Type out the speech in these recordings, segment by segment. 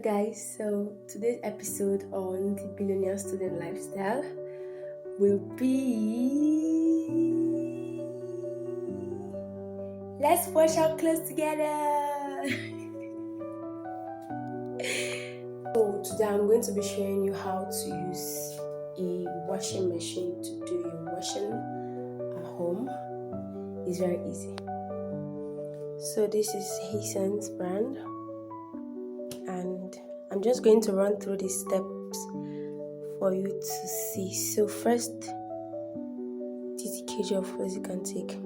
Guys, so today's episode on the Billionaire Student Lifestyle will be let's wash our clothes together. So today I'm going to be showing you how to use a washing machine to do your washing at home. It's very easy. So this is Hisen's brand, and I'm just going to run through the steps for you to see. So first, 30 kg of clothes you can take.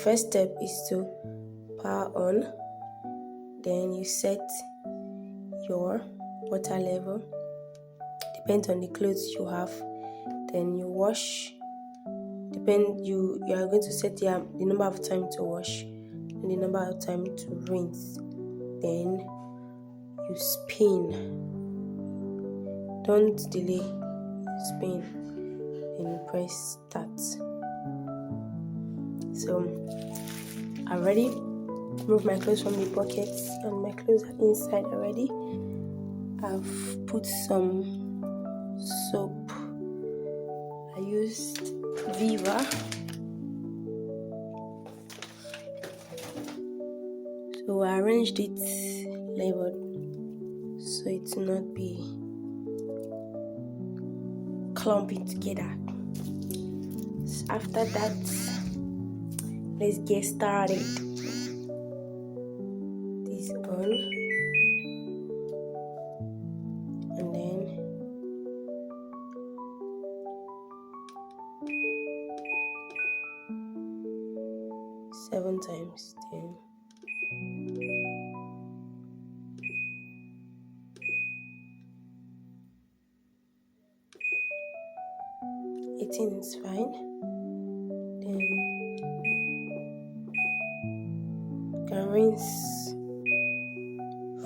First step is to power on, then you set your water level, depends on the clothes you have, then you wash, you are going to set the number of time to wash and the number of time to rinse, then you spin, don't delay, spin, then you press start. So I already removed my clothes from the buckets and my clothes are inside already. I've put some soap. I used Viva. So I arranged it labeled so it will not be clumping together. So after that, let's get started. This on, and then seven times 10. Is fine. Then you can rinse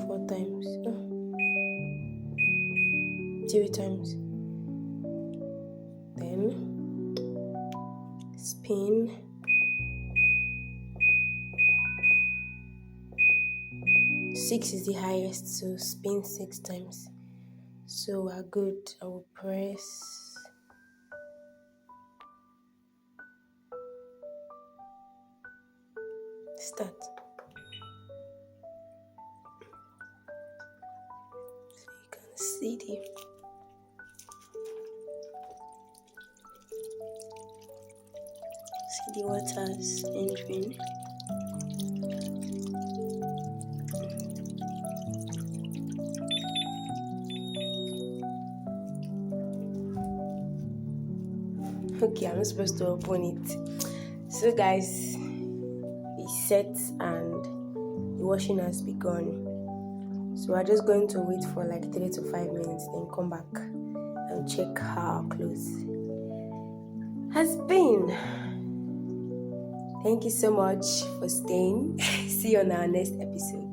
4 times, 3 times. Then spin, 6 is the highest, so spin 6 times. So we're good. I will press start. So you can see the waters entering. Okay, I'm not supposed to open it. So guys, it's set and the washing has begun. So we're just going to wait for like 3 to 5 minutes, then come back and check how our clothes has been. Thank you so much for staying. See you on our next episode.